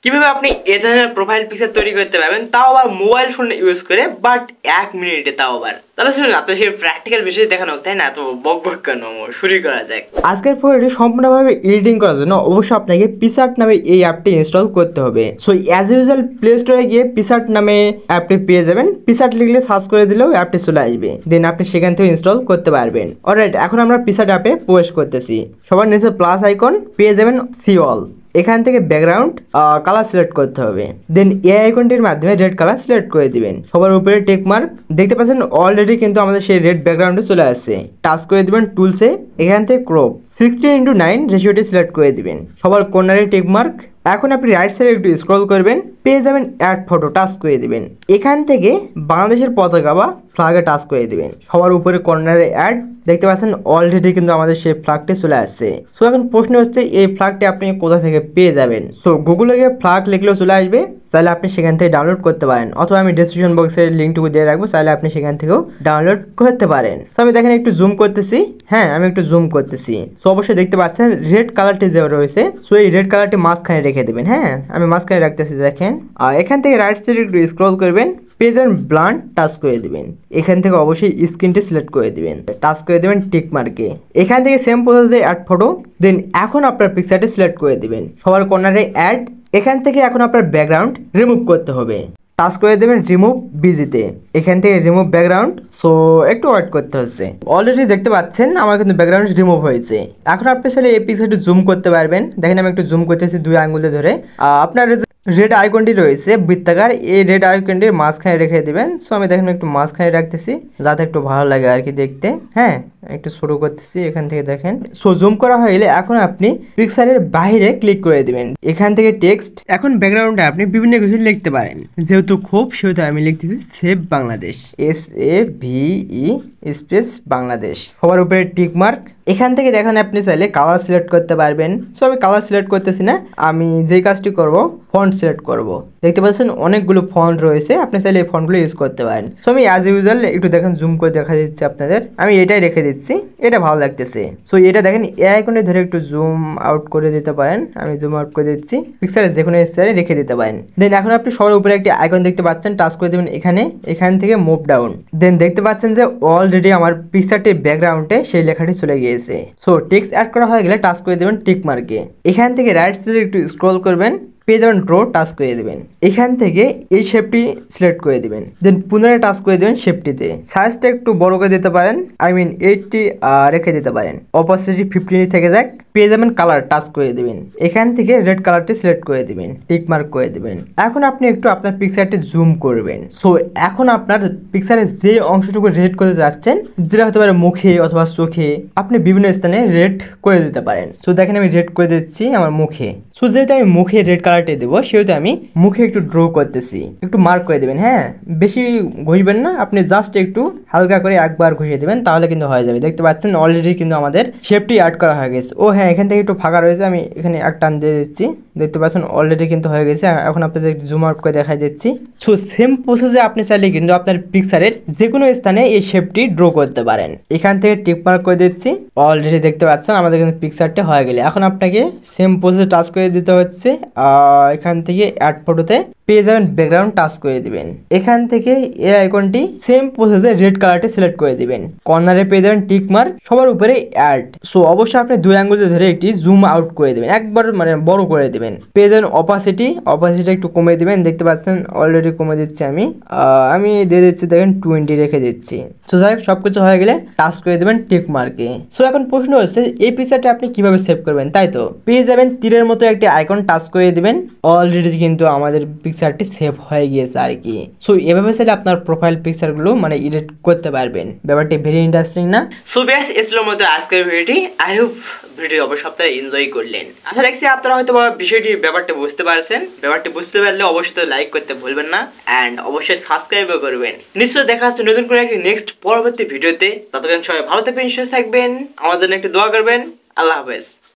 কিভাবে আপনি এ ধরনের প্রোফাইল পিকচার তৈরি করতে পারবেন, তাও আবার মোবাইল ফোন ইউজ করে, বাট 1 মিনিটে, তাও আবার। তাহলে শুনুন, আপনার সেই প্র্যাকটিক্যাল বিষয় দেখানো হোক, তাই না? তো বক বক কেন, শুরু করা যাক। আজকের ভিডিওটি সম্পূর্ণভাবে এডিটিং করার জন্য অবশ্যই আপনাকে পিকচার্ট নামে এই অ্যাপটি ইনস্টল করতে হবে। সো অ্যাজ ইউজুয়াল প্লে স্টোরে গিয়ে পিকচার্ট নামে অ্যাপটি পেয়ে যাবেন। পিকচার্ট লিখলে সার্চ করে দিলেও অ্যাপটি চলে আসবে, দেন আপনি সেখান থেকে ইনস্টল করতে পারবেন। অলরাইট, এখন আমরা পিকচার্ট অ্যাপে প্রবেশ করতেছি। সবার নিচে প্লাস আইকন পেয়ে যাবেন, সি অল। এখান থেকে ব্যাকগ্রাউন্ড কালার সিলেক্ট করতে হবে, দেন এই আইকনটির মাধ্যমে রেড কালার সিলেক্ট করে দিবেন। সবার উপরে টিক মার্ক দেখতে পাচ্ছেন, অলরেডি কিন্তু আমাদের সেই রেড ব্যাকগ্রাউন্ডে চলে আসছে। টাচ করে দিবেন টুলসে, এখান থেকে ক্রপ 16:9 রেশিওটি সিলেক্ট করে দিবেন। সবার কর্নারে টিক মার্ক। এখন আপনি রাইট সাইডে একটু স্ক্রল করবেন, পেয়ে যাবেন অ্যাড ফটো, টাচ করে দিবেন। এখান থেকে বাংলাদেশের পতাকা বা ফ্ল্যাগে টাচ করে দিবেন। সবার উপরে কর্নারে অ্যাড দেখতে পাচ্ছেন, অলরেডি কিন্তু আমাদের সেই ফ্ল্যাগটি চলে আসছে। সো এখন প্রশ্ন হচ্ছে, এই ফ্ল্যাগটি আপনি কোথা থেকে পেয়ে যাবেন? সো গুগলে গিয়ে ফ্ল্যাগ লিখলেও চলে আসবে, চাইলে আপনি সেখান থেকে ডাউনলোড করতে পারেন, অথবা আমি ডেসক্রিপশন বক্সের লিঙ্কটুকু দিয়ে রাখবো, চাইলে আপনি সেখান থেকেও ডাউনলোড করতে পারেন। সো আমি দেখেন একটু জুম করতেছি, হ্যাঁ আমি একটু জুম করতেছি। সো অবশ্যই দেখতে পাচ্ছেন রেড কালারটি যে রয়েছে, সো এই রেড কালারটি মাঝখানে রেখে দেবেন। হ্যাঁ আমি মাঝখানে রাখতেছি, দেখেন। আর এখান থেকে রাইট সাইডে একটু স্ক্রল করবেন, পেজ অ্যান্ড ব্লান্ড টাচ করে দিবেন। এখান থেকে অবশ্যই স্ক্রিনটি সিলেক্ট করে দিবেন, টাচ করে দিবেন টিক মার্কে। এখান থেকে সেম প্রসেসে অ্যাড ফটো, দেন এখন আপনার পিকচারটি সিলেক্ট করে দিবেন। সবার কর্নারে অ্যাড, এখান থেকে এখন আপনার ব্যাকগ্রাউন্ড রিমুভ করতে হবে। টাচ করে দেবেন রিমুভ বিজিতে, এখান থেকে রিমুভ ব্যাকগ্রাউন্ড। সো একটু ওয়েট করতে হচ্ছে। অলরেডি দেখতে পাচ্ছেন আমার কিন্তু ব্যাকগ্রাউন্ড রিমুভ হয়েছে। এখন আপনি চাইলে এই পিকচারটি জুম করতে পারবেন। দেখেন আমি একটু জুম করতেছি 2 আঙ্গুলে ধরে। আপনার রেড আইকনটি রয়েছে বৃত্তাকার, এই রেড আইকনটির মাঝখানে রেখে দিবেন। সো আমি দেখেন একটু মাঝখানে রাখতেছি, যাতে একটু ভালো লাগে আর কি দেখতে। হ্যাঁ একটু শুরু করতেছি, এখান থেকে দেখেন। সো জুম করা হয়ে গেলে এখন আপনি পিকচারের বাইরে ক্লিক করে দিবেন, এখান থেকে টেক্সট। এখন ব্যাকগ্রাউন্ডে আপনি বিভিন্ন কিছু লিখতে পারেন, যেহেতু খুব সেহেতু আমি লিখতেছি save Bangladesh, SAVE space Bangladesh. সবার উপরে টিক মার্ক। এখান থেকে দেখেন আপনি চাইলে কালার সিলেক্ট করতে পারবেন। সো আমি কালার সিলেক্ট করতেছি না, আমি যেই কাজটি করব ফন্ট সিলেক্ট করব। দেখতে পাচ্ছেন অনেকগুলো ফন্ট রয়েছে, আপনি চাইলে এই ফন্টগুলো ইউজ করতে পারেন। সো আমি অ্যাজ ইউজুয়াল একটু দেখেন জুম করে দেখা দিচ্ছি আপনাদের, আমি এটাই রেখে দিচ্ছি, এটা ভালো লাগতেছে। সো এটা দেখেন এই আইকনে ধরে একটু জুম আউট করে দিতে পারেন, আমি জুম আউট করে দিচ্ছি। পিকচারে যে কোনো স্টাইলে রেখে দিতে পারেন। দেন এখন আপনি সবার উপরে একটি আইকন দেখতে পাচ্ছেন, টাচ করে দেবেন এখানে, এখান থেকে মুভ ডাউন। দেন দেখতে পাচ্ছেন যে অলরেডি আমার পিকচারটির ব্যাকগ্রাউন্ডে সেই লেখাটি চলে গিয়েছে। সো টেক্সট অ্যাড করা হয়ে গেলে টাচ করে দেবেন টিক মার্কে। এখান থেকে রাইট সাইডে একটু স্ক্রল করবেন, পেয়ে যাবেন ড্র, টাচ করে দেবেন। এখান থেকে এই শেপটি সিলেক্ট করে দিবেন, দেন পুনরায় টাচ করে দেবেন শেপটিতে। সাইজটা একটু বড় করে দিতে পারেন, 80 রেখে দিতে পারেন। অপাসিটি 15 থেকে যাক, পেয়ে যাবেন কালার, টাচ করে দিবেন। এখান থেকে রেড কালারটি সিলেক্ট করে দিবেন, টিক মার্ক করে দিবেন। এখন আপনি একটু আপনার পিকচারটি জুম করবেন। সো এখন আপনার পিকচারে যে অংশটুকু রেড করতে যাচ্ছেন, যেটা হতে পারে মুখে অথবা চোখে, আপনি বিভিন্ন স্থানে রেড করে দিতে পারেন। সো দেখেন আমি রেড করে দিচ্ছি আমার মুখে। সো যেহেতু আমি মুখে রেড কালারটি দেবো, সেহেতু আমি মুখে একটু ড্র করতেছি, একটু মার্ক করে দেবেন। হ্যাঁ বেশি ঘষবেন না, আপনি জাস্ট একটু হালকা করে একবার ঘষে দেবেন, তাহলে কিন্তু হয়ে যাবে। দেখতে পাচ্ছেন অলরেডি কিন্তু আমাদের শেপটি অ্যাড করা হয়ে গেছে। ও হ্যাঁ এখান থেকে একটু ফাঁকা রয়েছে, আমি এখানে এক টান দিয়ে দিচ্ছি। দেখতে পাচ্ছেন অলরেডি কিন্তু হয়ে গেছে। এখন আপনাদের জুম আউট করে দেখাই দিচ্ছি। সো সেম প্রসেসে আপনি চাইলে কিন্তু আপনার পিকচারের যে কোনো স্থানে এই শেপটি ড্র করতে পারেন। এখান থেকে টিক মার্ক করে দিচ্ছি, অলরেডি দেখতে পাচ্ছেন আমাদের কিন্তু পিকচারটি হয়ে গেলে। এখন আপনাকে সেম প্রসেসে টাচ করে দিতে হচ্ছে। এখান থেকে অ্যাড ফটোতে পেয়ে যাবেন ব্যাকগ্রাউন্ড, টাচ করে দিবেন। এখান থেকে এই আইকনটি সেম প্রসেসে রেড কালারটি সিলেক্ট করে দিবেন। কর্নারে পেয়ে যাবেন টিক মার্ক, সবার উপরে অ্যাড। সো অবশ্যই আপনি 2 আঙ্গুলে ধরে একটি জুম আউট করে দিবেন, একবার মানে বড় করে দিবেন। পেয়ে যাবেন অপাসিটি একটু কমিয়ে দিবেন। দেখতে পাচ্ছেন অলরেডি কমে দিচ্ছি আমি দিয়ে দিচ্ছি, দেখেন 20 রেখে দিচ্ছি। সো যাই হোক সবকিছু হয়ে গেলে টাচ করে দিবেন টিক মার্কে। সো এখন প্রশ্ন হচ্ছে এই পিকচারটি আপনি কিভাবে সেভ করবেন, তাই তো? পেয়ে যাবেন তীরের মতো একটি আইকন, টাচ করে দিবেন। অলরেডি কিন্তু আমাদের পিকচারটি সেভ হয়ে গিয়েছে আর কি। সো এভাবে চাইলে আপনার প্রোফাইল পিকচারগুলো মানে এডিট করতে পারবেন। ব্যাপারটি ভেরি ইন্টারেস্টিং না? সো ব্যাস এসলো মতো আজকের ভিডিওটি। আই হোপ ভিডিও অবশ্যই আপনারা এনজয় করলেন। আশা রাখছি আপনারা হয়তো বিষয়টি ব্যাপারটি বুঝতে পারছেন। ব্যাপারটি বুঝতে পারলে অবশ্যই লাইক করতে ভুলবেন না, অ্যান্ড অবশ্যই সাবস্ক্রাইবও করবেন। নিশ্চয়ই দেখা হচ্ছে নতুন করে একটি নেক্সট পরবর্তী ভিডিওতে। ততক্ষণ সবাই ভালো থাকবেন, সুস্থ থাকবেন, আমার জন্য একটু দোয়া করবেন। আল্লাহ হাফেজ।